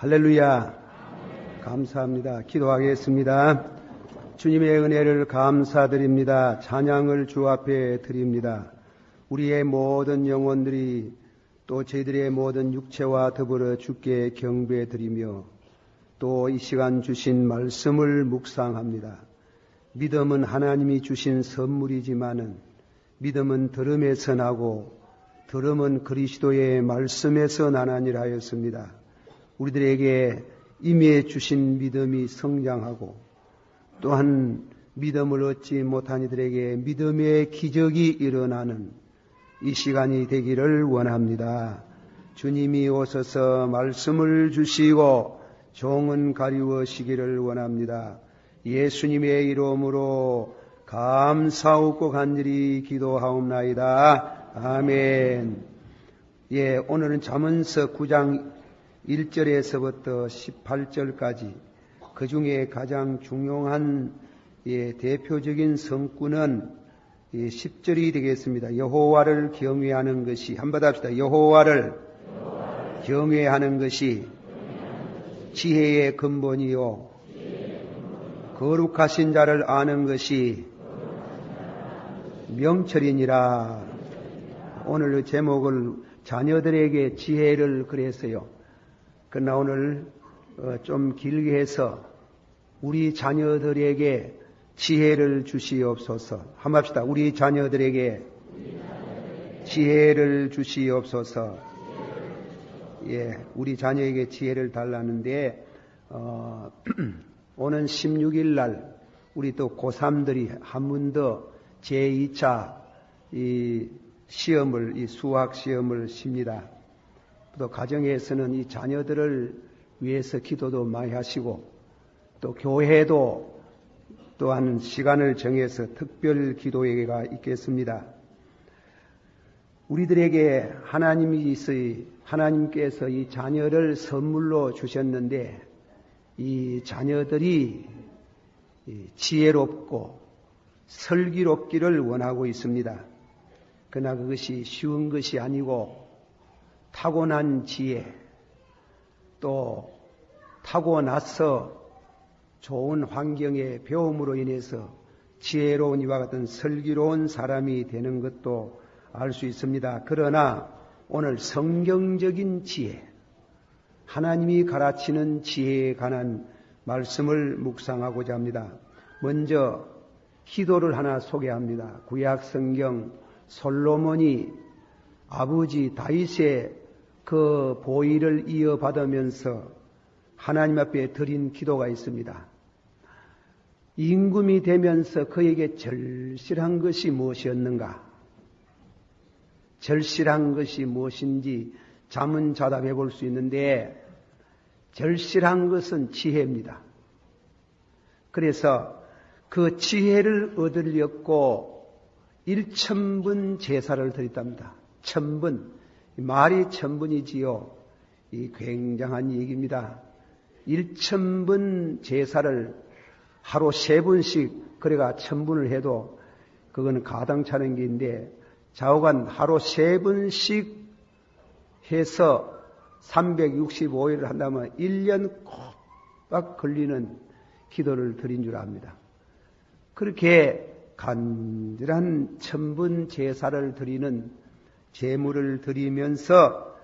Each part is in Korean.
할렐루야. 감사합니다. 기도하겠습니다. 주님의 은혜를 감사드립니다. 찬양을 주 앞에 드립니다. 우리의 모든 영혼들이 또 저희들의 모든 육체와 더불어 주께 경배드리며 또 이 시간 주신 말씀을 묵상합니다. 믿음은 하나님이 주신 선물이지만은 믿음은 들음에서 나고 들음은 그리스도의 말씀에서 나나니라 하였습니다. 우리들에게 임해 주신 믿음이 성장하고 또한 믿음을 얻지 못한 이들에게 믿음의 기적이 일어나는 이 시간이 되기를 원합니다. 주님이 오셔서 말씀을 주시고 종은 가리우시기를 원합니다. 예수님의 이름으로 감사하고 간절히 기도하옵나이다. 아멘. 오늘은 잠언서 9장 1절에서부터 18절까지 그 중에 가장 중요한 대표적인 성구는 10절이 되겠습니다. 여호와를 경외하는 것이, 한번 합시다. 여호와를 경외하는 것이 지혜의 근본이요 거룩하신 자를 아는 것이 명철이니라. 오늘 제목을 자녀들에게 지혜를 그랬어요. 그러나 오늘 좀 길게 해서 우리 자녀들에게 지혜를 주시옵소서. 한번 합시다. 우리 자녀들에게 지혜를 주시옵소서. 우리 자녀에게 지혜를 달라는데 오는 16일 날 우리 또 고3들이 한 번 더 제2차 이 수학 시험을 씁니다. 또 가정에서는 이 자녀들을 위해서 기도도 많이 하시고 또 교회도 또한 시간을 정해서 특별 기도회가 있겠습니다. 우리들에게 하나님께서 이 자녀를 선물로 주셨는데 이 자녀들이 지혜롭고 슬기롭기를 원하고 있습니다. 그러나 그것이 쉬운 것이 아니고 타고난 지혜, 또 타고나서 좋은 환경의 배움으로 인해서 지혜로운 이와 같은 슬기로운 사람이 되는 것도 알 수 있습니다. 그러나 오늘 성경적인 지혜, 하나님이 가르치는 지혜에 관한 말씀을 묵상하고자 합니다. 먼저 기도를 하나 소개합니다. 구약 성경 솔로몬이 아버지 다윗의 그 보위를 이어받으면서 하나님 앞에 드린 기도가 있습니다. 임금이 되면서 그에게 절실한 것이 무엇이었는가? 절실한 것이 무엇인지 자문자답해 볼 수 있는데 절실한 것은 지혜입니다. 그래서 그 지혜를 얻으려고 1000분 제사를 드렸답니다. 1000분. 말이 1000분이지요. 이 굉장한 얘기입니다. 1000분 제사를 하루 3분씩 그래가 1000분을 해도 그건 가당찮은 게인데 좌우간 하루 3분씩 해서 365일을 한다면 1년 꼭 걸리는 기도를 드린 줄 압니다. 그렇게 간절한 1000분 제사를 드리는 제물을 드리면서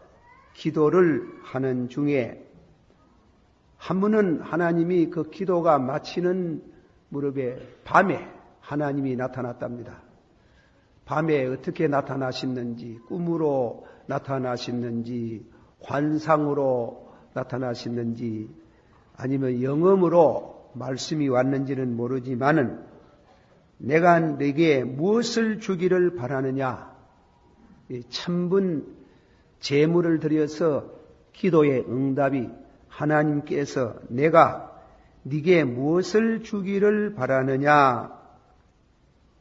기도를 하는 중에 한 분은 하나님이 그 기도가 마치는 무렵에 밤에 하나님이 나타났답니다. 밤에 어떻게 나타나시는지, 꿈으로 나타나시는지, 환상으로 나타나시는지, 아니면 영음으로 말씀이 왔는지는 모르지만은 내가 네게 무엇을 주기를 바라느냐? 1000분 제물을 드려서 기도의 응답이 하나님께서 내가 네게 무엇을 주기를 바라느냐?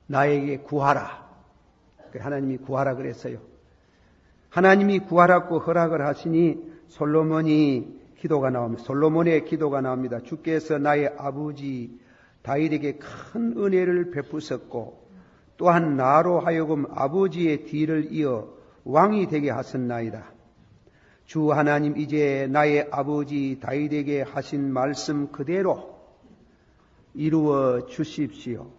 나에게 구하라. 하나님이 구하라 그랬어요. 하나님이 구하라고 허락을 하시니 솔로몬의 기도가 나옵니다. 주께서 나의 아버지 다윗에게 큰 은혜를 베푸셨고 또한 나로 하여금 아버지의 뒤를 이어 왕이 되게 하셨나이다. 주 하나님 이제 나의 아버지 다윗에게 하신 말씀 그대로 이루어 주십시오.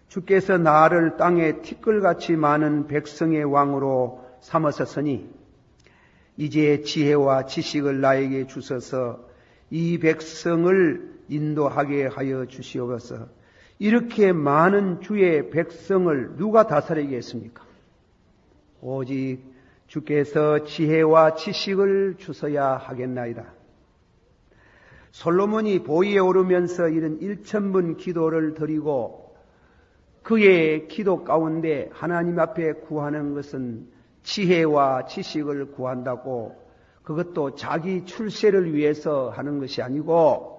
주께서 나를 땅에 티끌같이 많은 백성의 왕으로 삼으셨으니 이제 지혜와 지식을 나에게 주셔서 이 백성을 인도하게 하여 주시옵소서. 이렇게 많은 주의 백성을 누가 다스리겠습니까? 오직 주께서 지혜와 지식을 주셔야 하겠나이다. 솔로몬이 보위에 오르면서 이런 1000번 기도를 드리고 그의 기도 가운데 하나님 앞에 구하는 것은 지혜와 지식을 구한다고 그것도 자기 출세를 위해서 하는 것이 아니고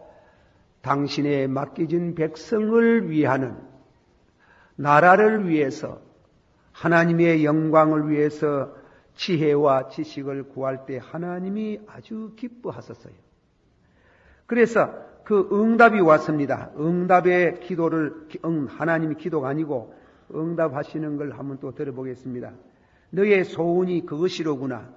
당신의 맡겨진 백성을 위하는 나라를 위해서 하나님의 영광을 위해서 지혜와 지식을 구할 때 하나님이 아주 기뻐하셨어요. 그래서 그 응답이 왔습니다. 응답의 기도를 하나님이 기도가 아니고 응답하시는 걸 한번 또 들어보겠습니다. 너의 소원이 그것이로구나.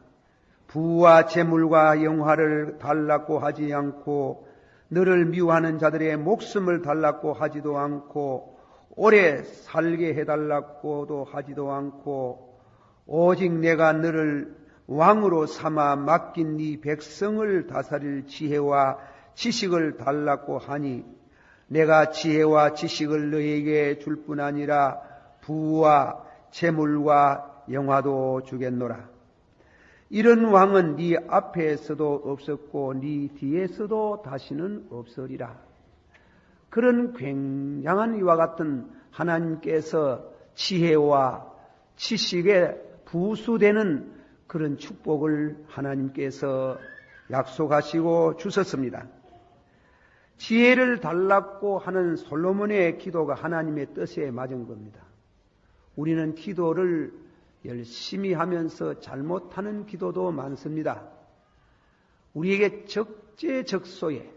부와 재물과 영화를 달라고 하지 않고 너를 미워하는 자들의 목숨을 달라고 하지도 않고 오래 살게 해달라고도 하지도 않고 오직 내가 너를 왕으로 삼아 맡긴 네 백성을 다스릴 지혜와 지식을 달라고 하니 내가 지혜와 지식을 너에게 줄 뿐 아니라 부와 재물과 영화도 주겠노라. 이런 왕은 네 앞에서도 없었고 네 뒤에서도 다시는 없으리라. 그런 굉장한 이와 같은 하나님께서 지혜와 지식에 부수되는 그런 축복을 하나님께서 약속하시고 주셨습니다. 지혜를 달라고 하는 솔로몬의 기도가 하나님의 뜻에 맞은 겁니다. 우리는 기도를 열심히 하면서 잘못하는 기도도 많습니다. 우리에게 적재적소에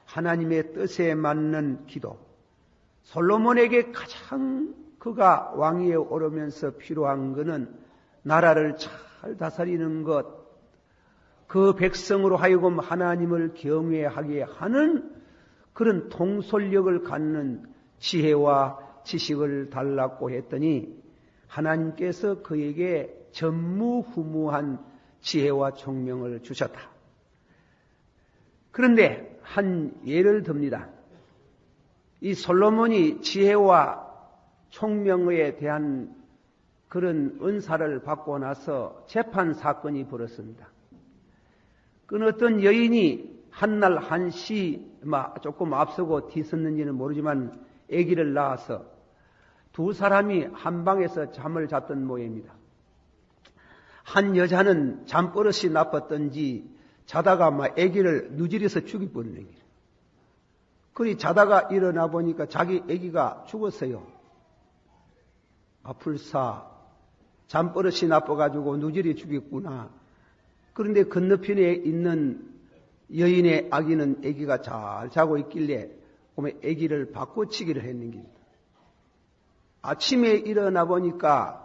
하나님의 뜻에 맞는 기도, 솔로몬에게 가장 그가 왕위에 오르면서 필요한 것은 나라를 잘 다스리는 것, 그 백성으로 하여금 하나님을 경외하게 하는 그런 통솔력을 갖는 지혜와 지식을 달라고 했더니 하나님께서 그에게 전무후무한 지혜와 총명을 주셨다. 그런데 한 예를 듭니다. 이 솔로몬이 지혜와 총명에 대한 그런 은사를 받고 나서 재판 사건이 벌어졌습니다. 그 어떤 여인이 한날 한시 조금 앞서고 뒤섰는지는 모르지만 아기를 낳아서 두 사람이 한 방에서 잠을 잤던 모양입니다. 한 여자는 잠버릇이 나빴던지 자다가 아기를 누질해서 죽여버리는 거예요. 그리 자다가 일어나 보니까 자기 아기가 죽었어요. 아플사 잠버릇이 나빠가지고 누질해 죽였구나. 그런데 건너편에 있는 여인의 아기가 잘 자고 있길래 아기를 바꿔치기를 했는 겁니다. 아침에 일어나 보니까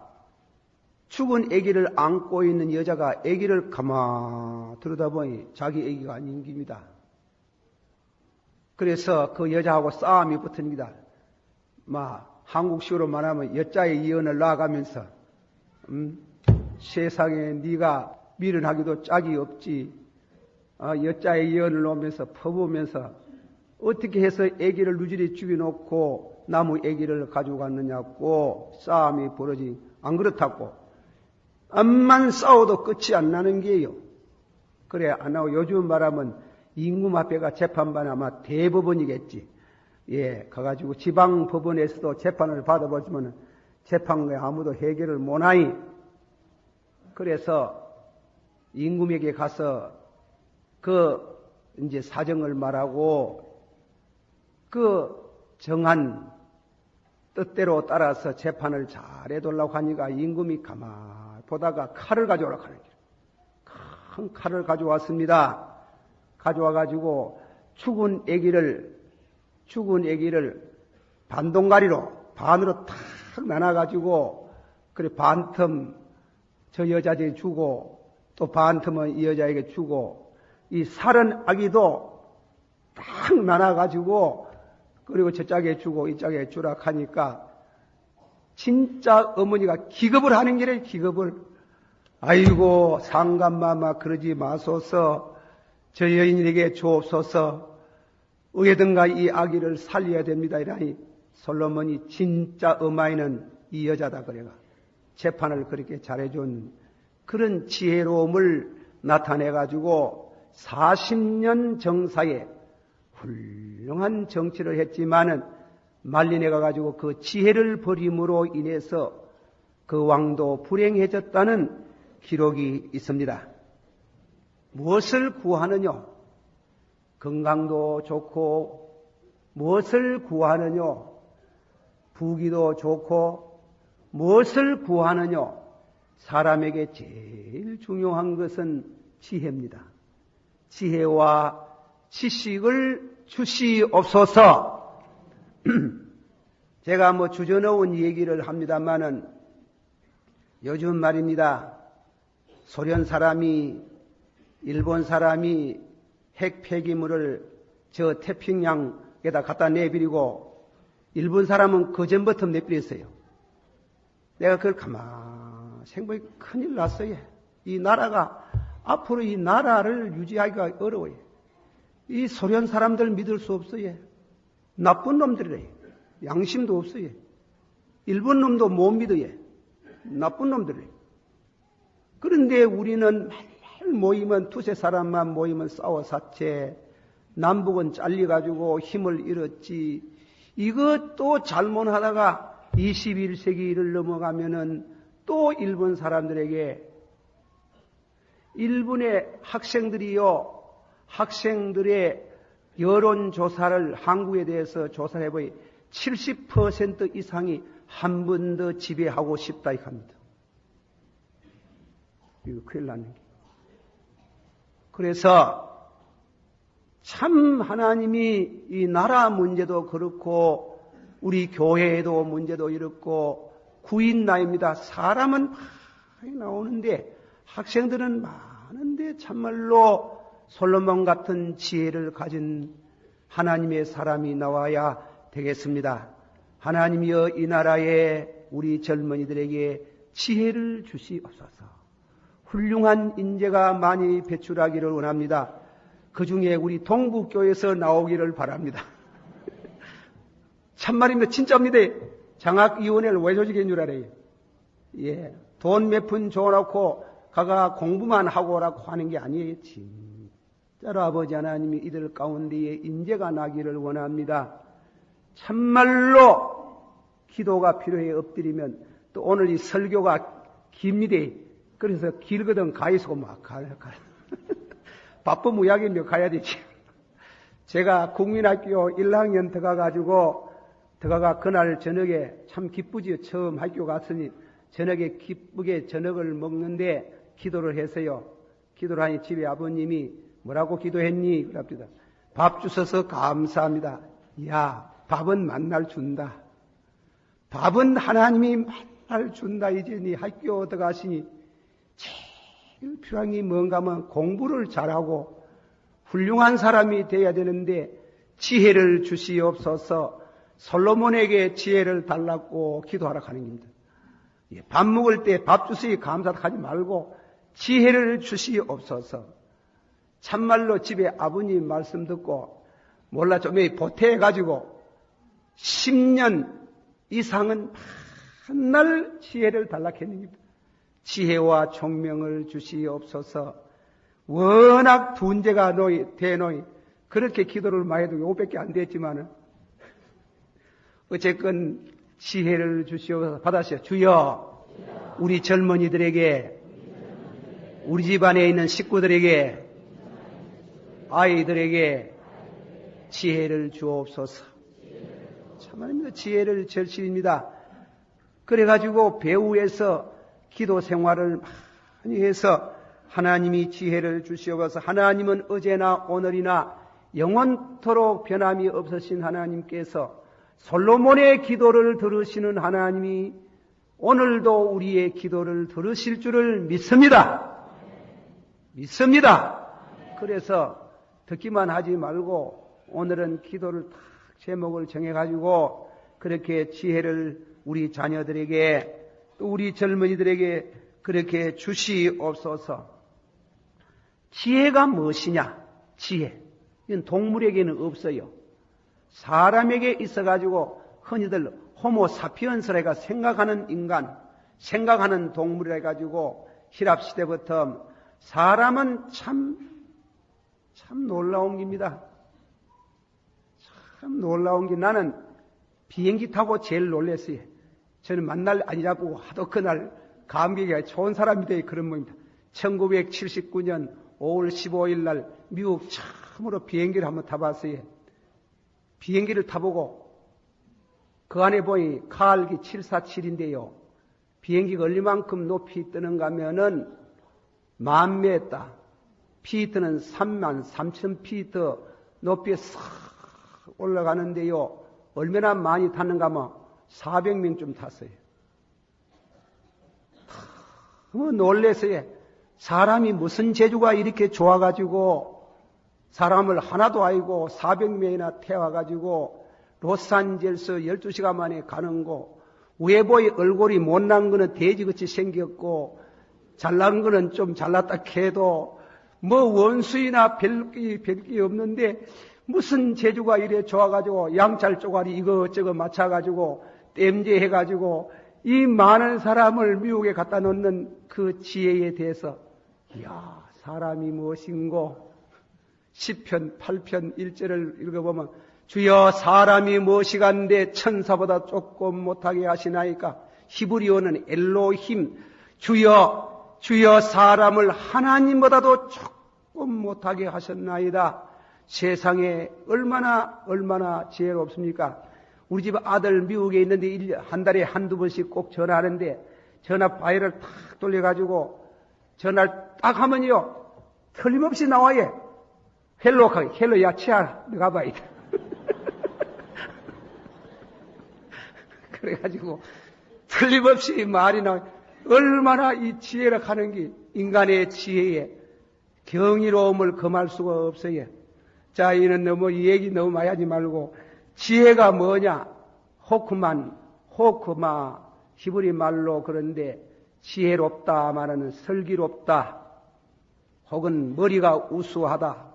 죽은 아기를 안고 있는 여자가 아기를 가만 들여다보니 자기 아기가 아닌 겁니다. 그래서 그 여자하고 싸움이 붙습니다. 한국식으로 말하면 여자의 이언을 낳아가면서 세상에 네가 미련하기도 짝이 없지. 여자의 이언을 놓으면서 퍼부으면서 어떻게 해서 아기를 누질이 죽여놓고 나무 아기를 가지고 갔느냐고 싸움이 벌어지. 안 그렇다고 암만 싸워도 끝이 안 나는 게요. 그래 안 하고 요즘 말하면 임금합회가 재판반 아마 대법원이겠지. 예, 가가지고 지방법원에서도 재판을 받아보지만 재판에 아무도 해결을 못하니 그래서 임금에게 가서 이제 사정을 말하고 정한 뜻대로 따라서 재판을 잘 해달라고 하니까 임금이 가만히 보다가 칼을 가져오라고 하는 거예요. 큰 칼을 가져왔습니다. 가져와가지고 죽은 아기를 반동가리로 반으로 탁 나눠가지고 그래 반틈 저 여자들이 주고 또 반틈은 이 여자에게 주고 이 살은 아기도 딱 나눠가지고 그리고 저 짝에 주고 이 짝에 주라 하니까 진짜 어머니가 기겁을 하는 게래 기겁을. 아이고 상감마마 그러지 마소서. 저 여인에게 주옵소서. 어디든가 이 아기를 살려야 됩니다. 이러니 솔로몬이 진짜 어마이는 이 여자다 그래가 재판을 그렇게 잘해준 그런 지혜로움을 나타내가지고 40년 정사에 훌륭한 정치를 했지만은 말린에 가가지고 그 지혜를 버림으로 인해서 그 왕도 불행해졌다는 기록이 있습니다. 무엇을 구하느냐? 건강도 좋고 무엇을 구하느냐? 부귀도 좋고 무엇을 구하느냐? 사람에게 제일 중요한 것은 지혜입니다. 지혜와 지식을 주시옵소서. 제가 뭐 주저넣은 얘기를 합니다마는 요즘 말입니다. 소련 사람이 일본 사람이 핵 폐기물을 저 태평양에다 갖다 내버리고 일본 사람은 그전부터 내버렸어요. 내가 그걸 가만히 생각해 큰일 났어요. 이 나라가 앞으로 이 나라를 유지하기가 어려워요. 이 소련 사람들 믿을 수 없어요. 나쁜 놈들이래요. 양심도 없어요. 일본 놈도 못 믿어요. 나쁜 놈들이래요. 그런데 우리는 맨날 모이면 두세 사람만 모이면 싸워 사채, 남북은 잘려가지고 힘을 잃었지. 이것도 잘못하다가 21세기를 넘어가면은 또 일본 사람들에게 일본의 학생들의 여론조사를 한국에 대해서 조사를 해보니 70% 이상이 한 번 더 지배하고 싶다 이겁니다. 이거 큰일 나는 게. 그래서 참 하나님이 이 나라 문제도 그렇고 우리 교회에도 문제도 이렇고 구인 나이입니다. 사람은 많이 나오는데 학생들은 많은데 참말로 솔로몬 같은 지혜를 가진 하나님의 사람이 나와야 되겠습니다. 하나님이여 이 나라에 우리 젊은이들에게 지혜를 주시옵소서. 훌륭한 인재가 많이 배출하기를 원합니다. 그 중에 우리 동북교에서 나오기를 바랍니다. 참말입니다. 진짜입니다. 장학위원회를 왜 조직한 줄 알아요? 예, 돈 몇 푼 줘놓고 가가 공부만 하고 오라고 하는 게 아니에요. 진짜로 아버지 하나님이 이들 가운데에 인재가 나기를 원합니다. 참말로 기도가 필요해 엎드리면 또 오늘 이 설교가 깁니다. 그래서 길거든 가이소 막 가요. 바쁘면 무약이며 가야 되지. 제가 국민학교 1학년 들어가가 그날 저녁에 참 기쁘지요. 처음 학교 갔으니 저녁에 기쁘게 저녁을 먹는데 기도를 해서요. 기도를 하니 집에 아버님이 뭐라고 기도했니? 그럽니다. 밥 주셔서 감사합니다. 야, 밥은 만날 준다. 밥은 하나님이 만날 준다. 이제 네 학교 들어가시니 제일 필요한 게 뭔가 하면 공부를 잘하고 훌륭한 사람이 돼야 되는데 지혜를 주시옵소서. 솔로몬에게 지혜를 달라고 기도하라 하는 겁니다. 밥 먹을 때 밥 주시기 감사하지 말고 지혜를 주시옵소서. 참말로 집에 아버님 말씀 듣고 몰라 좀 보태가지고 10년 이상은 맨날 지혜를 달라 했습니다. 지혜와 총명을 주시옵소서. 워낙 분재가 대노이 그렇게 기도를 많이 해도 요밖에 안 됐지만은 어쨌건 지혜를 주시옵소서. 받으시오. 주여 우리 젊은이들에게 우리 집안에 있는 식구들에게 아이들에게 지혜를 주옵소서. 참말입니다. 지혜를 절실입니다. 그래가지고 배후에서 기도 생활을 많이 해서 하나님이 지혜를 주시옵소서. 하나님은 어제나 오늘이나 영원토록 변함이 없으신 하나님께서 솔로몬의 기도를 들으시는 하나님이 오늘도 우리의 기도를 들으실 줄을 믿습니다. 믿습니다. 그래서 듣기만 하지 말고 오늘은 기도를 딱 제목을 정해가지고 그렇게 지혜를 우리 자녀들에게 또 우리 젊은이들에게 그렇게 주시옵소서. 지혜가 무엇이냐? 지혜. 이건 동물에게는 없어요. 사람에게 있어가지고 흔히들 호모사피언스라가 생각하는 인간, 생각하는 동물이라 해가지고 히랍시대부터 사람은 참 놀라운 겁니다. 참 놀라운 게 나는 비행기 타고 제일 놀랐어요. 저는 만날 아니라고 하도 그날 감격이 좋은 사람인데 그런 모입니다. 1979년 5월 15일 날 미국 처음으로 비행기를 한번 타봤어요. 비행기를 타보고 그 안에 보니 카알기 747인데요. 비행기가 얼마만큼 높이 뜨는가 하면은 10,000m, 피트는 33,000피트 높이에 싹 올라가는데요. 얼마나 많이 탔는가 하면 400명쯤 탔어요. 너무 놀라서요. 사람이 무슨 재주가 이렇게 좋아가지고 사람을 하나도 아니고 400명이나 태워가지고 로스앤젤레스 12시간 만에 가는 거, 외부의 얼굴이 못난 거는 돼지같이 생겼고 잘난 거는 좀 잘났다 해도 뭐 원수이나 별게 없는데 무슨 재주가 이래 좋아가지고 양찰 쪼가리 이것저것 맞춰가지고 땜제해가지고 이 많은 사람을 미국에 갖다 놓는 그 지혜에 대해서 이야 사람이 무엇인고 10편 8편 1절을 읽어보면 주여 사람이 무엇이간데 천사보다 조금 못하게 하시나이까. 히브리어는 엘로힘 주여 사람을 하나님보다도 조금 못하게 하셨나이다. 세상에 얼마나 지혜롭습니까? 우리 집 아들 미국에 있는데 한 달에 한두 번씩 꼭 전화하는데 전화 파일을 탁 돌려가지고 전화를 딱 하면요 틀림없이 나와요. 헬로 야치야 내가 봐야 돼. 그래가지고 틀림없이 말이 나와요. 얼마나 이 지혜를 하는 게 인간의 지혜에 경이로움을 금할 수가 없어요. 자, 이는 너무 이 얘기 너무 많이 하지 말고 지혜가 뭐냐? 호크마 히브리 말로 그런데 지혜롭다 말하는 슬기롭다 혹은 머리가 우수하다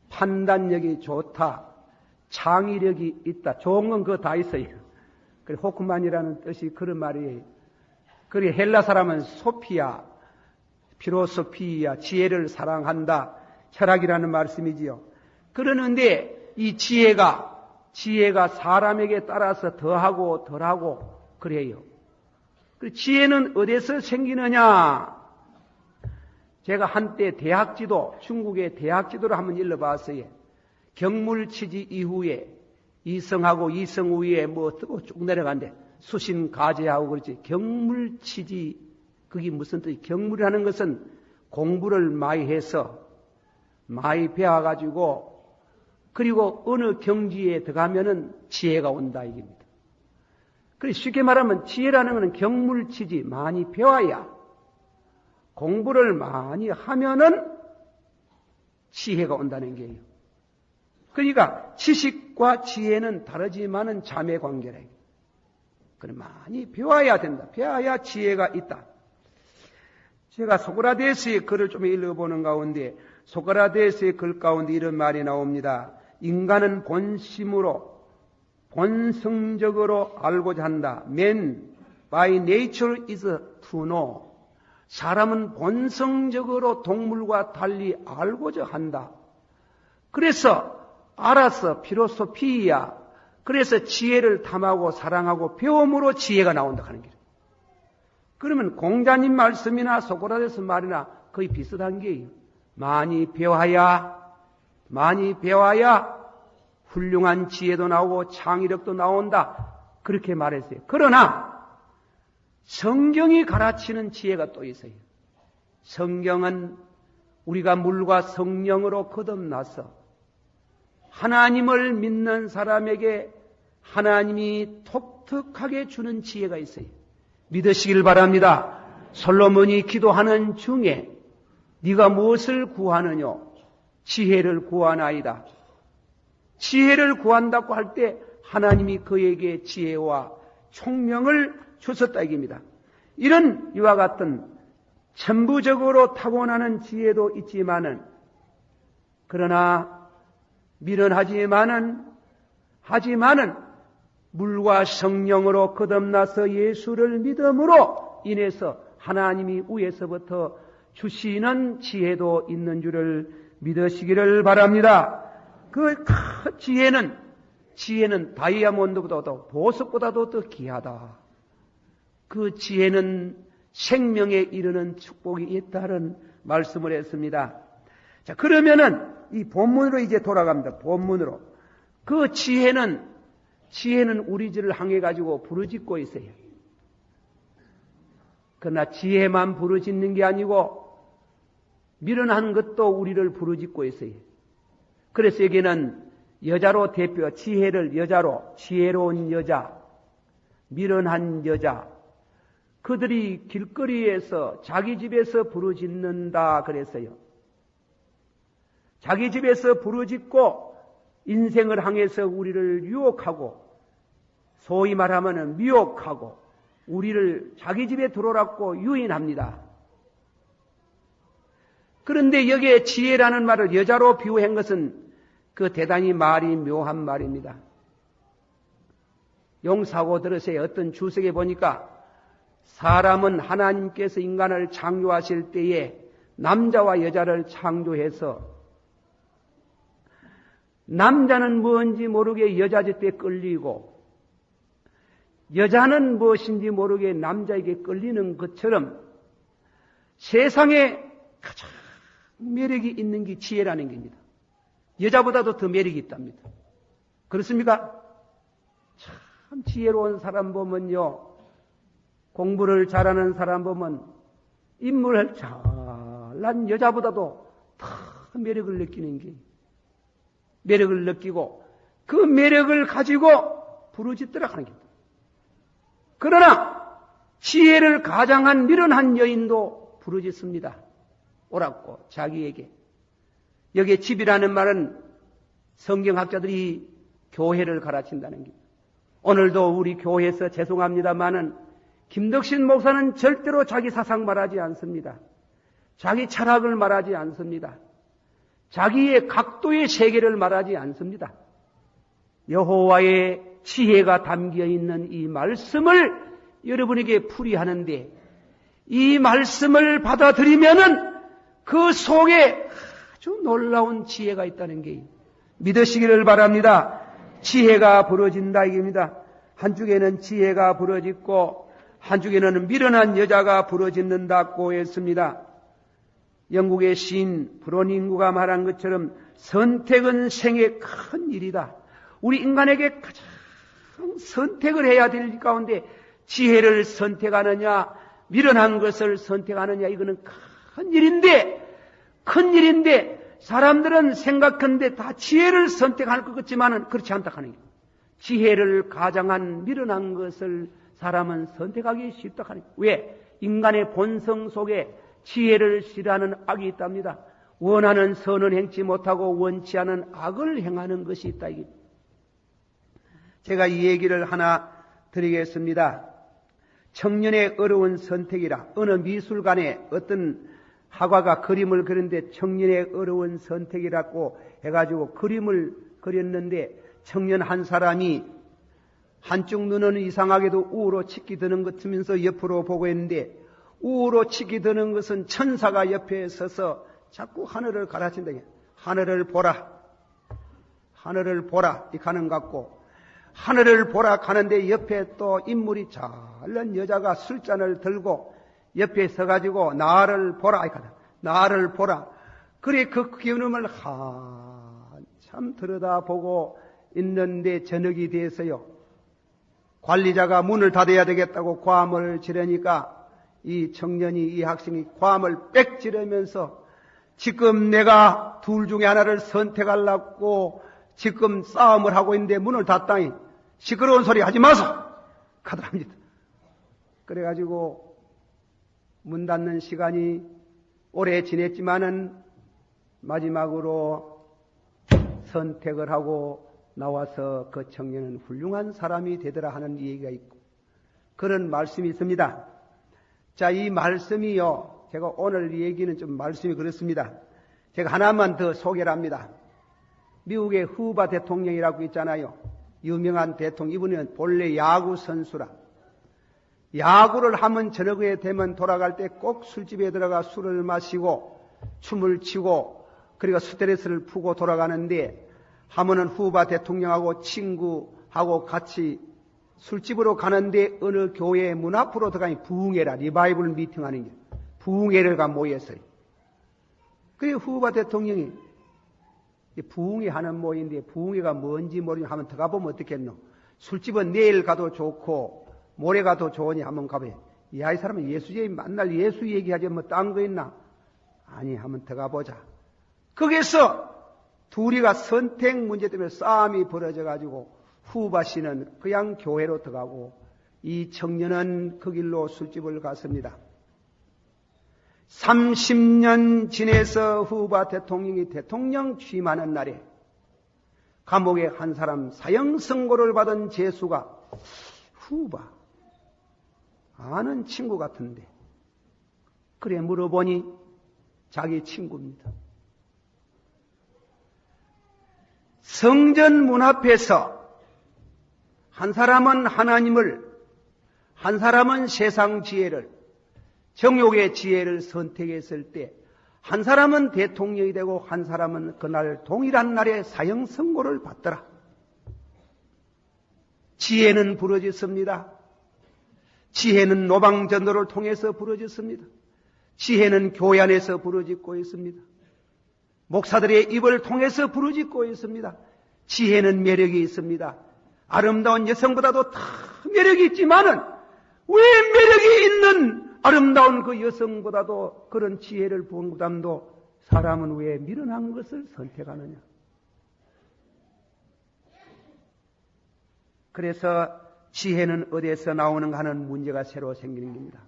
판단력이 좋다 창의력이 있다 좋은 건 그거 다 있어요. 그래 호크만이라는 뜻이 그런 말이에요. 그래 헬라 사람은 소피아 피로소피아 지혜를 사랑한다 철학이라는 말씀이지요. 그러는데 이 지혜가 사람에게 따라서 더하고 덜하고 그래요. 그 지혜는 어디서 생기느냐? 제가 한때 대학지도, 중국의 대학지도를 한번 읽어봤어요. 경물치지 이후에 이성하고 이성 위에 뭐 뜨고 쭉 내려간대. 수신가제하고 그렇지. 경물치지, 그게 무슨 뜻이? 경물이라는 것은 공부를 많이 해서 많이 배워가지고 그리고 어느 경지에 들어가면은 지혜가 온다 이겁니다. 그래서 쉽게 말하면 지혜라는 것은 경물치지 많이 배워야 공부를 많이 하면은 지혜가 온다는 게예요. 그러니까 지식과 지혜는 다르지만은 자매 관계라. 그래 많이 배워야 된다. 배워야 지혜가 있다. 제가 소크라테스의 글을 좀 읽어보는 가운데 소크라테스의 글 가운데 이런 말이 나옵니다. 인간은 본심으로 본성적으로 알고자 한다. Man by nature is to know. 사람은 본성적으로 동물과 달리 알고자 한다. 그래서 알아서 필로소피야. 그래서 지혜를 탐하고 사랑하고 배움으로 지혜가 나온다 하는 거예요. 그러면 공자님 말씀이나 소크라테스 말이나 거의 비슷한 게예요. 많이 배워야 훌륭한 지혜도 나오고 창의력도 나온다. 그렇게 말했어요. 그러나 성경이 가르치는 지혜가 또 있어요. 성경은 우리가 물과 성령으로 거듭나서 하나님을 믿는 사람에게 하나님이 독특하게 주는 지혜가 있어요. 믿으시길 바랍니다. 솔로몬이 기도하는 중에 네가 무엇을 구하느냐? 지혜를 구하나이다. 지혜를 구한다고 할 때 하나님이 그에게 지혜와 총명을 주셨다 이깁니다. 이런 이와 같은 천부적으로 타고나는 지혜도 있지만은, 그러나 미련하지만은 물과 성령으로 거듭나서 예수를 믿음으로 인해서 하나님이 위에서부터 주시는 지혜도 있는 줄을 믿으시기를 바랍니다. 그 지혜는 다이아몬드보다도 보석보다도 더 귀하다. 그 지혜는 생명에 이르는 축복이 있다는 말씀을 했습니다. 자, 그러면은 이 본문으로 이제 돌아갑니다. 본문으로. 그 지혜는 우리들을 향해 가지고 부르짖고 있어요. 그러나 지혜만 부르짖는 게 아니고 미련한 것도 우리를 부르짖고 있어요. 그래서 여기는 여자로 지혜를 여자로, 지혜로운 여자, 미련한 여자, 그들이 길거리에서 자기 집에서 부르짖는다 그랬어요. 자기 집에서 부르짖고 인생을 향해서 우리를 유혹하고, 소위 말하면 미혹하고 우리를 자기 집에 들어오라고 유인합니다. 그런데 여기에 지혜라는 말을 여자로 비유한 것은 그 대단히 말이 묘한 말입니다. 용사고 들으세요. 어떤 주석에 보니까 사람은 하나님께서 인간을 창조하실 때에 남자와 여자를 창조해서 남자는 뭔지 모르게 여자 곁에 끌리고 여자는 무엇인지 모르게 남자에게 끌리는 것처럼 세상에 가장 매력이 있는 게 지혜라는 겁니다. 여자보다도 더 매력이 있답니다. 그렇습니까? 참 지혜로운 사람 보면요, 공부를 잘하는 사람 보면 인물을 잘난 여자보다도 더 매력을 느끼는 게, 매력을 느끼고 그 매력을 가지고 부르짖더라 하는 겁니다. 그러나 지혜를 가장한 미련한 여인도 부르짖습니다. 오라고 자기에게. 여기에 집이라는 말은 성경학자들이 교회를 가르친다는 겁니다. 오늘도 우리 교회에서 죄송합니다마는 김덕신 목사는 절대로 자기 사상 말하지 않습니다. 자기 철학을 말하지 않습니다. 자기의 각도의 세계를 말하지 않습니다. 여호와의 지혜가 담겨있는 이 말씀을 여러분에게 풀이하는데, 이 말씀을 받아들이면은 그 속에 아주 놀라운 지혜가 있다는 게 믿으시기를 바랍니다. 지혜가 부러진다 이겁니다. 한쪽에는 지혜가 부러졌고 한쪽에는 미련한 여자가 부러짓는다고 했습니다. 영국의 시인 브로닝구가 말한 것처럼 선택은 생의 큰 일이다. 우리 인간에게 가장 선택을 해야 될 가운데 지혜를 선택하느냐 미련한 것을 선택하느냐, 이거는 큰 일인데 사람들은 생각하는데 다 지혜를 선택할 것 같지만은 그렇지 않다 하는 거예요. 지혜를 가장한 미련한 것을 사람은 선택하기 쉽다 하는 거예요. 왜? 인간의 본성 속에 지혜를 싫어하는 악이 있답니다. 원하는 선을 행치 못하고 원치 않은 악을 행하는 것이 있다 이게. 제가 이 얘기를 하나 드리겠습니다. 청년의 어려운 선택이라, 어느 미술관에 어떤 화가가 그림을 그렸는데 청년의 어려운 선택이라고 해가지고 그림을 그렸는데, 청년 한 사람이 한쪽 눈은 이상하게도 우로 치기 드는 것 같으면서 옆으로 보고 있는데, 우로 치기 드는 것은 천사가 옆에 서서 자꾸 하늘을 가르친다. 하늘을 보라, 하늘을 보라 이 가는 것 같고, 하늘을 보라 가는데 옆에 또 인물이 잘난 여자가 술잔을 들고 옆에 서가지고 나를 보라, 나를 보라. 그래 그 기운을 한참 들여다보고 있는데 저녁이 돼서요, 관리자가 문을 닫아야 되겠다고 고함을 지르니까 이 청년이, 이 학생이 고함을 빽 지르면서 지금 내가 둘 중에 하나를 선택하려고 지금 싸움을 하고 있는데 문을 닫다니 시끄러운 소리 하지 마소! 가더랍니다. 그래가지고 문 닫는 시간이 오래 지냈지만은 마지막으로 선택을 하고 나와서 그 청년은 훌륭한 사람이 되더라 하는 얘기가 있고 그런 말씀이 있습니다. 자, 이 말씀이요. 제가 오늘 얘기는 좀 말씀이 그렇습니다. 제가 하나만 더 소개를 합니다. 미국의 후바 대통령이라고 있잖아요. 유명한 대통령. 이분은 본래 야구 선수라. 야구를 하면 저녁에 되면 돌아갈 때 꼭 술집에 들어가 술을 마시고 춤을 추고 그리고 스트레스를 푸고 돌아가는데 하면은 후바 대통령하고 친구하고 같이 술집으로 가는데 어느 교회 문 앞으로 들어가니 부흥회라 리바이벌 미팅하는 게 부흥회를 모였어요. 그래 후바 대통령이 부흥회 하는 모임인데 부흥회가 뭔지 모르면 한번 들어가 보면 어떻겠노? 술집은 내일 가도 좋고 모레 가도 좋으니 한번 가봐요. 야, 이 사람은 예수님 만날 예수 얘기하지 뭐 딴 거 있나? 아니, 한번 들어가 보자. 거기서 둘이가 선택 문제 때문에 싸움이 벌어져가지고 후바 씨는 그냥 교회로 들어가고 이 청년은 그 길로 술집을 갔습니다. 30년 지내서 후바 대통령이 대통령 취임하는 날에 감옥에 한 사람 사형 선고를 받은 죄수가 후바 아는 친구 같은데 그래 물어보니 자기 친구입니다. 성전 문 앞에서 한 사람은 하나님을, 한 사람은 세상 지혜를, 정욕의 지혜를 선택했을 때 한 사람은 대통령이 되고 한 사람은 그날 동일한 날에 사형 선고를 받더라. 지혜는 부러졌습니다. 지혜는 노방전도를 통해서 부러졌습니다. 지혜는 교회 안에서 부러지고 있습니다. 목사들의 입을 통해서 부르짖고 있습니다. 지혜는 매력이 있습니다. 아름다운 여성보다도 다 매력이 있지만은 왜 매력이 있는 아름다운 그 여성보다도 그런 지혜를 본보다도 사람은 왜 미련한 것을 선택하느냐? 그래서 지혜는 어디에서 나오는가 하는 문제가 새로 생기는 겁니다.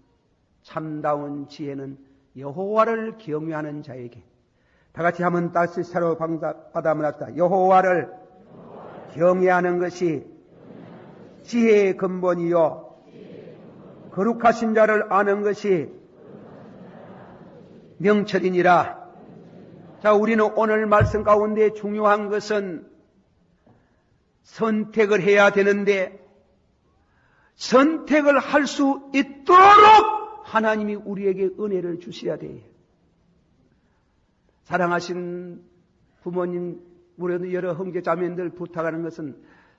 참다운 지혜는 여호와를 경외하는 자에게 다 같이 한번 다시 새로 받아만 합시다. 여호와를 경외하는 것이 지혜의 근본이요 거룩하신 자를 아는 것이 명철이니라. 자, 우리는 오늘 말씀 가운데 중요한 것은 선택을 해야 되는데 선택을 할 수 있도록 하나님이 우리에게 은혜를 주셔야 돼요. 사랑하신 부모님, 우리 여러 형제자매들 부탁하는 것은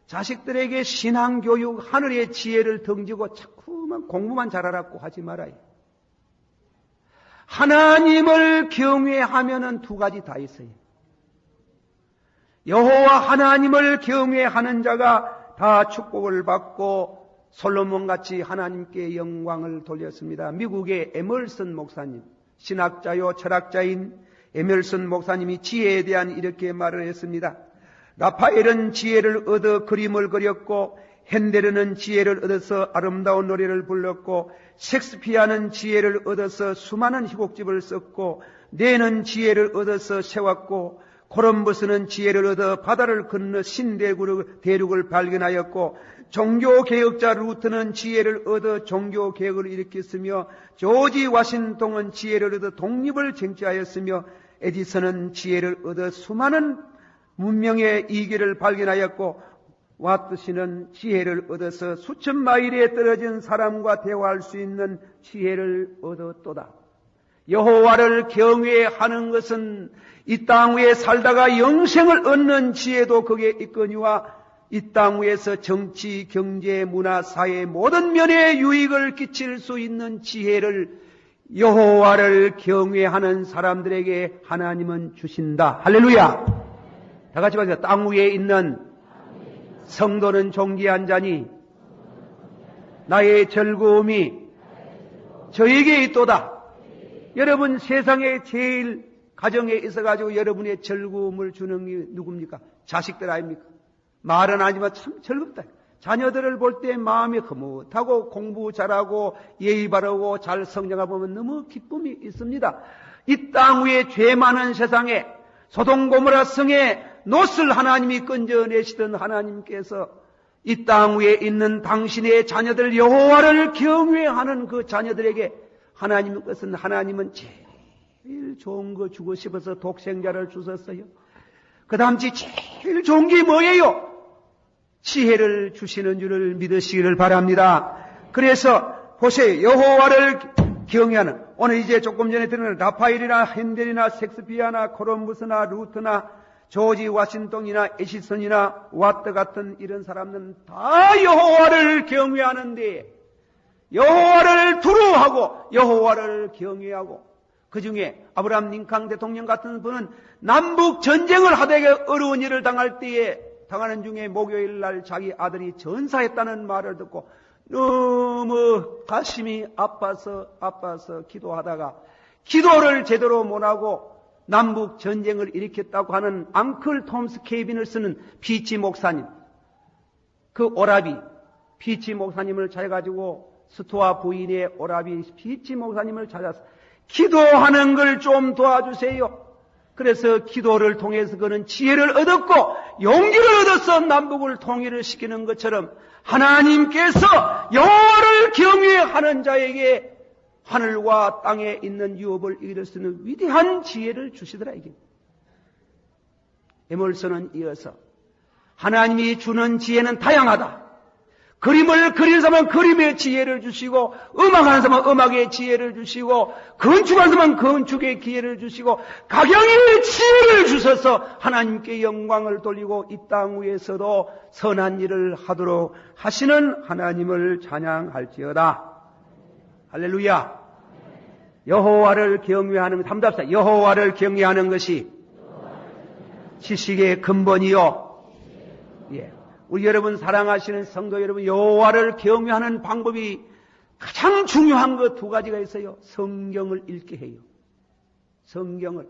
자식들에게 신앙교육, 하늘의 지혜를 던지고 자꾸만 공부만 잘하라고 하지 말아요. 하나님을 경외하면은 두 가지 다 있어요. 여호와 하나님을 경외하는 자가 다 축복을 받고 솔로몬같이 하나님께 영광을 돌렸습니다. 미국의 에멀슨 목사님, 신학자요 철학자인 에멀슨 목사님이 지혜에 대한 이렇게 말을 했습니다. 라파엘은 지혜를 얻어 그림을 그렸고 핸델은 지혜를 얻어서 아름다운 노래를 불렀고 셰익스피어는 지혜를 얻어서 수많은 희곡집을 썼고 뇌는 지혜를 얻어서 세웠고 콜럼버스는 지혜를 얻어 바다를 건너 신대륙을 발견하였고 종교개혁자 루트는 지혜를 얻어 종교개혁을 일으켰으며 조지 워싱턴은 지혜를 얻어 독립을 쟁취하였으며 에디슨은 지혜를 얻어 수많은 문명의 이기를 발견하였고 와트씨는 지혜를 얻어서 수천 마일에 떨어진 사람과 대화할 수 있는 지혜를 얻었도다. 여호와를 경외하는 것은 이 땅 위에 살다가 영생을 얻는 지혜도 거기에 있거니와 이 땅 위에서 정치, 경제, 문화, 사회 모든 면에 유익을 끼칠 수 있는 지혜를 여호와를 경외하는 사람들에게 하나님은 주신다. 할렐루야! 다 같이 봐주세요. 땅 위에 있는 성도는 존귀한 자니 나의 즐거움이 저에게 있도다. 여러분 세상에 제일 가정에 있어가지고 여러분의 즐거움을 주는 게 누굽니까? 자식들 아닙니까? 말은 하지만 참 즐겁다. 자녀들을 볼 때 마음이 흐뭇하고 공부 잘하고 예의 바르고 잘 성장하고 보면 너무 기쁨이 있습니다. 이 땅 위에 죄 많은 세상에 소돔 고모라 성에 놋을 하나님이 건져내시던 하나님께서 이 땅 위에 있는 당신의 자녀들 여호와를 경외하는 그 자녀들에게 하나님은 제일 좋은 거 주고 싶어서 독생자를 주셨어요. 그 다음 제일 좋은 게 뭐예요? 지혜를 주시는 줄을 믿으시기를 바랍니다. 그래서 보세요. 여호와를 경외하는, 오늘 이제 조금 전에 들은 라파엘이나 핸델이나 섹스피어나 콜럼버스나 루트나 조지 워싱턴이나 에디슨이나 와트 같은 이런 사람들은 다 여호와를 경외하는데, 여호와를 두려워하고 여호와를 경외하고, 그 중에 아브라함 링컨 대통령 같은 분은 남북 전쟁을 하다가 어려운 일을 당할 때에 당하는 중에 목요일 날 자기 아들이 전사했다는 말을 듣고 너무 가슴이 아파서 기도하다가 기도를 제대로 못하고 남북 전쟁을 일으켰다고 하는 앙클 톰스 케이빈을 쓰는 피치 목사님, 그 오라비 피치 목사님을 찾아가지고 스토아 부인의 오라비 피치 목사님을 찾아서 기도하는 걸 좀 도와주세요. 그래서 기도를 통해서 그는 지혜를 얻었고 용기를 얻어서 남북을 통일을 시키는 것처럼 하나님께서 여호와를 경외하는 자에게 하늘과 땅에 있는 유업을 이길 수 있는 위대한 지혜를 주시더라 이게. 에멀슨은 이어서 하나님이 주는 지혜는 다양하다. 그림을 그리는 사람은 그림의 지혜를 주시고, 음악하는 사람은 음악의 지혜를 주시고, 건축하는 사람은 건축의 기회를 주시고, 각양의 지혜를 주셔서 하나님께 영광을 돌리고 이 땅 위에서도 선한 일을 하도록 하시는 하나님을 찬양할지어다. 할렐루야. 여호와를 경외하는 것, 한번 합시다. 여호와를 경외하는 것이 지식의 근본이요. 예. 우리 여러분 사랑하시는 성도 여러분, 여호와를 경외하는 방법이 가장 중요한 것 두 가지가 있어요. 성경을 읽게 해요. 성경을.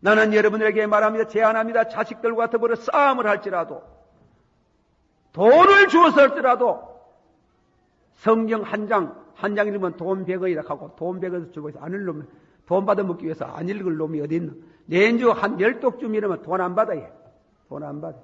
나는 여러분에게 말합니다. 제안합니다. 자식들과 더불어 싸움을 할지라도, 돈을 주어서 할지라도 성경 한 장 읽으면 돈 100원이라 하고, 돈 100원에서 주고 있어. 안 읽으면 돈 받아 먹기 위해서 안 읽을 놈이 어디 있나. 내주 한 10독쯤 이러면 돈 안 받아요. 돈 안 받아.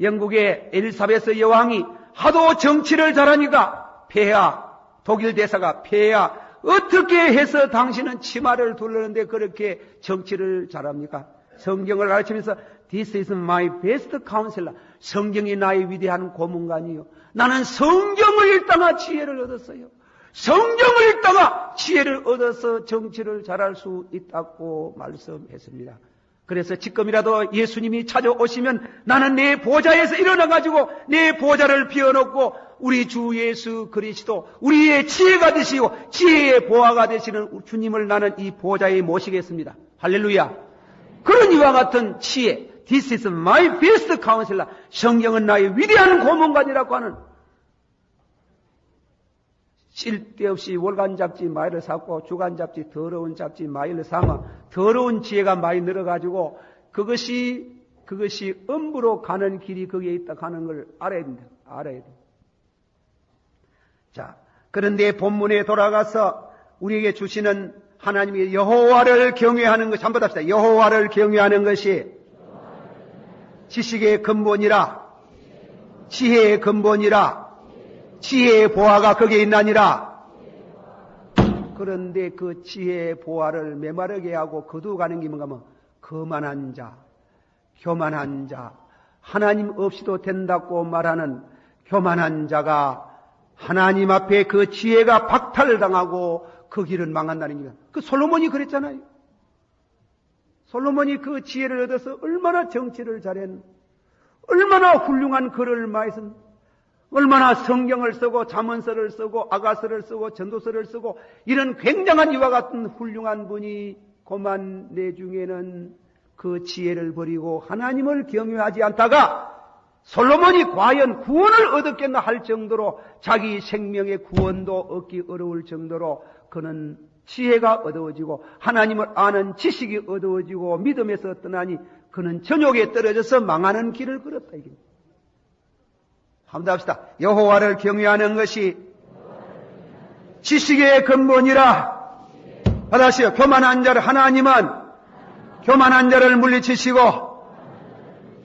영국의 엘리사베스 여왕이 하도 정치를 잘하니까 폐하, 독일 대사가 폐하, 어떻게 해서 당신은 치마를 둘렀는데 그렇게 정치를 잘합니까? 성경을 가르치면서 This is my best counselor. 성경이 나의 위대한 고문관이요. 나는 성경을 읽다가 지혜를 얻었어요. 성경을 읽다가 지혜를 얻어서 정치를 잘할 수 있다고 말씀했습니다. 그래서 지금이라도 예수님이 찾아오시면 나는 내 보좌에서 일어나가지고 내 보좌를 비워놓고 우리 주 예수 그리스도, 우리의 지혜가 되시고 지혜의 보화가 되시는 주님을 나는 이 보좌에 모시겠습니다. 할렐루야. 그런 이와 같은 지혜, This is my best counselor. 성경은 나의 위대한 고문관이라고 하는, 쓸데없이 월간 잡지 마일을 샀고 주간 잡지 더러운 잡지 마일을 사면 더러운 지혜가 많이 늘어가지고 그것이 음부로 가는 길이 거기에 있다 하는 걸 알아야 된다. 알아야 돼. 자, 그런데 본문에 돌아가서 우리에게 주시는 하나님의 여호와를 경외하는 것이, 한번 합시다. 여호와를 경외하는 것이 지식의 근본이라, 지혜의 근본이라, 지혜의 보화가 거기에 있나니라. 그런데 그 지혜의 보화를 메마르게 하고 거두어가는 게 뭔가 하면 거만한 자, 교만한 자, 하나님 없이도 된다고 말하는 교만한 자가 하나님 앞에 그 지혜가 박탈당하고 그 길은 망한다는 거예요. 그 솔로몬이 그랬잖아요. 솔로몬이 그 지혜를 얻어서 얼마나 정치를 잘했는, 얼마나 훌륭한 글을 많이 쓴, 얼마나 성경을 쓰고 잠언서를 쓰고 아가서를 쓰고 전도서를 쓰고 이런 굉장한 이와 같은 훌륭한 분이 고만 내중에는 그 지혜를 버리고 하나님을 경외하지 않다가 솔로몬이 과연 구원을 얻었겠나 할 정도로 자기 생명의 구원도 얻기 어려울 정도로 그는 지혜가 어두워지고 하나님을 아는 지식이 어두워지고 믿음에서 떠나니 그는 전욕에 떨어져서 망하는 길을 걸었다. 이게. 한번 합시다. 여호와를 경외하는 것이 지식의 근본이라, 받아시오. 교만한 자를 하나님은 교만한 자를 물리치시고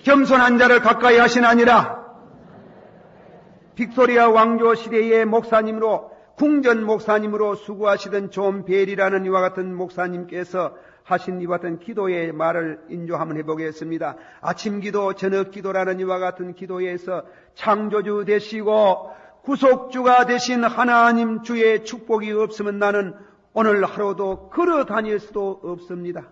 겸손한 자를 가까이 하시나니라. 빅토리아 왕조 시대의 목사님으로 궁전 목사님으로 수고하시던 존 벨이라는 이와 같은 목사님께서 하신 이와 같은 기도의 말을 인조 한번 해보겠습니다. 아침 기도, 저녁 기도라는 이와 같은 기도에서 창조주 되시고 구속주가 되신 하나님 주의 축복이 없으면 나는 오늘 하루도 걸어 다닐 수도 없습니다.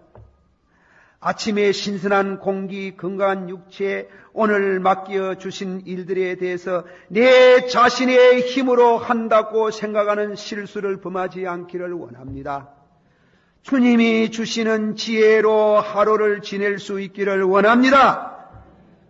아침에 신선한 공기, 건강한 육체, 오늘 맡겨 주신 일들에 대해서 내 자신의 힘으로 한다고 생각하는 실수를 범하지 않기를 원합니다. 주님이 주시는 지혜로 하루를 지낼 수 있기를 원합니다.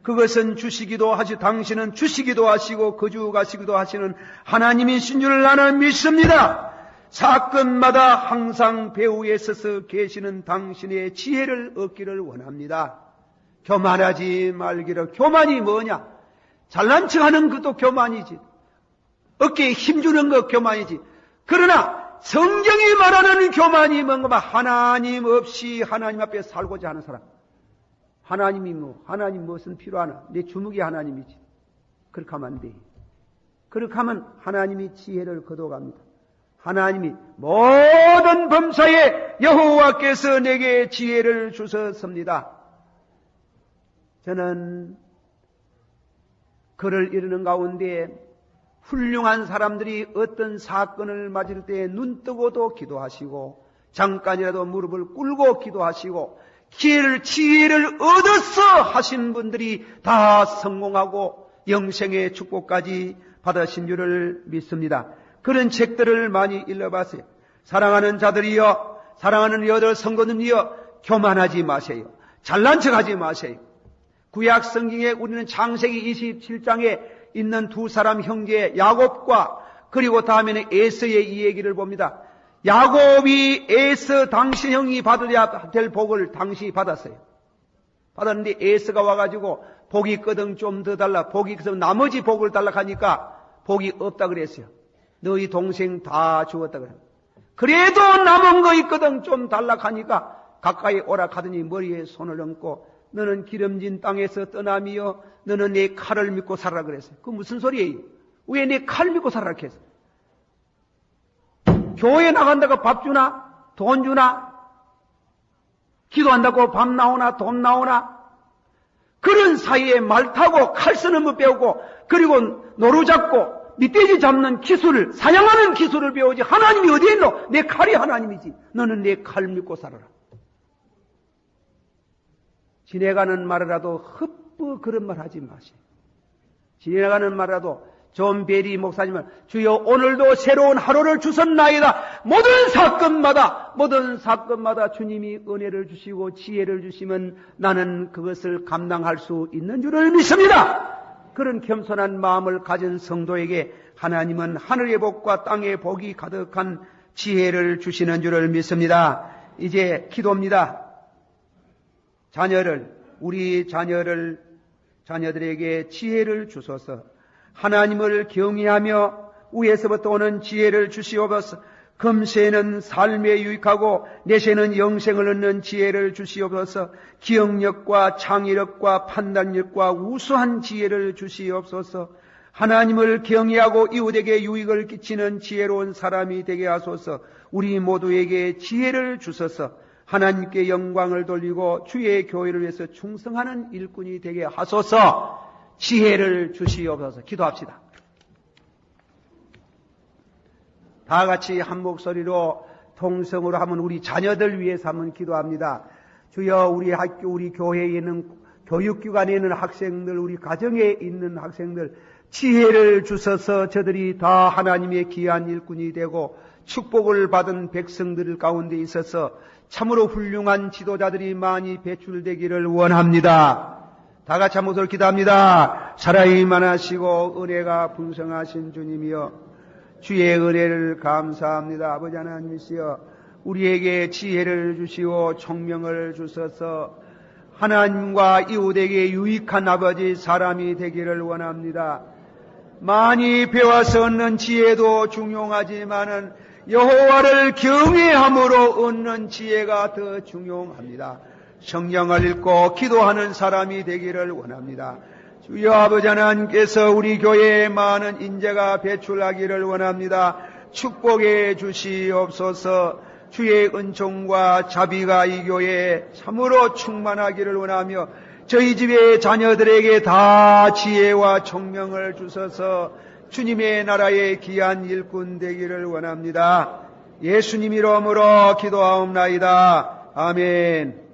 그것은 주시기도 하시, 당신은 주시기도 하시고 거주가시기도 하시는 하나님이신 줄 나는 믿습니다. 사건마다 항상 배후에 서서 계시는 당신의 지혜를 얻기를 원합니다. 교만하지 말기를. 교만이 뭐냐? 잘난 척하는 것도 교만이지. 어깨에 힘주는 것 교만이지. 그러나 성경이 말하는 교만이 뭔가 하나님 없이 하나님 앞에 살고자 하는 사람. 하나님이 하나님 무엇은 필요하나? 내 주먹이 하나님이지. 그렇게 하면 안 돼. 그렇게 하면 하나님이 지혜를 거둬갑니다. 하나님이 모든 범사에 여호와께서 내게 지혜를 주셨습니다. 저는 글을 이루는 가운데 훌륭한 사람들이 어떤 사건을 맞을 때 눈 뜨고도 기도하시고 잠깐이라도 무릎을 꿇고 기도하시고 지혜를 얻어서 하신 분들이 다 성공하고 영생의 축복까지 받으신 줄을 믿습니다. 그런 책들을 많이 읽어봤어요. 사랑하는 자들이여, 사랑하는 여덟 성도님이여, 교만하지 마세요. 잘난 척하지 마세요. 구약 성경에 우리는 창세기 27장에 있는 두 사람 형제 야곱과 그리고 다음에는 에서의 이 얘기를 봅니다. 야곱이 에서 당신 형이 받아야 될 복을 당신이 받았어요. 받았는데 에서가 와가지고 복이 있거든 좀 더 달라. 복이 있어서 나머지 복을 달라 하니까 복이 없다 그랬어요. 너희 동생 다 죽었다 그래. 그래도 남은 거 있거든 좀 달라 하니까 가까이 오라 하더니 머리에 손을 얹고 너는 기름진 땅에서 떠남이여 너는 내 칼을 믿고 살아라 그랬어요. 그 무슨 소리예요? 왜 내 칼 믿고 살아라 했어? 교회 나간다고 밥 주나? 돈 주나? 기도한다고 밥 나오나? 돈 나오나? 그런 사이에 말 타고 칼 쓰는 법 배우고 그리고 노루 잡고 멧돼지 잡는 기술을 사냥하는 기술을 배우지 하나님이 어디에 있노? 내 칼이 하나님이지. 너는 내 칼 믿고 살아라. 지내가는 말이라도 헛부 그런 말 하지 마세요. 지내가는 말이라도 존 베리 목사님은 주여 오늘도 새로운 하루를 주셨나이다. 모든 사건마다 주님이 은혜를 주시고 지혜를 주시면 나는 그것을 감당할 수 있는 줄을 믿습니다. 그런 겸손한 마음을 가진 성도에게 하나님은 하늘의 복과 땅의 복이 가득한 지혜를 주시는 줄을 믿습니다. 이제 기도입니다. 우리 자녀들에게 지혜를 주소서. 하나님을 경외하며 위에서부터 오는 지혜를 주시옵소서. 금세는 삶에 유익하고 내세는 영생을 얻는 지혜를 주시옵소서. 기억력과 창의력과 판단력과 우수한 지혜를 주시옵소서. 하나님을 경외하고 이웃에게 유익을 끼치는 지혜로운 사람이 되게 하소서. 우리 모두에게 지혜를 주소서. 하나님께 영광을 돌리고 주의 교회를 위해서 충성하는 일꾼이 되게 하소서. 지혜를 주시옵소서. 기도합시다. 다 같이 한 목소리로 통성으로 하면 우리 자녀들 위해서 한번 기도합니다. 주여 우리 학교, 우리 교회에 있는 교육기관에 있는 학생들, 우리 가정에 있는 학생들 지혜를 주셔서 저들이 다 하나님의 귀한 일꾼이 되고 축복을 받은 백성들 가운데 있어서 참으로 훌륭한 지도자들이 많이 배출되기를 원합니다. 다 같이 한 목소리로 기도합니다. 사랑이 많으시고 은혜가 풍성하신 주님이여 주의 은혜를 감사합니다. 아버지 하나님이시여 우리에게 지혜를 주시고 총명을 주셔서 하나님과 이웃에게 유익한 아버지 사람이 되기를 원합니다. 많이 배워서 얻는 지혜도 중요하지만은 여호와를 경외함으로 얻는 지혜가 더 중요합니다. 성경을 읽고 기도하는 사람이 되기를 원합니다. 주여 아버지 하나님께서 우리 교회에 많은 인재가 배출하기를 원합니다. 축복해 주시옵소서. 주의 은총과 자비가 이 교회에 참으로 충만하기를 원하며 저희 집의 자녀들에게 다 지혜와 총명을 주셔서 주님의 나라의 귀한 일꾼 되기를 원합니다. 예수님 이름으로 기도하옵나이다. 아멘.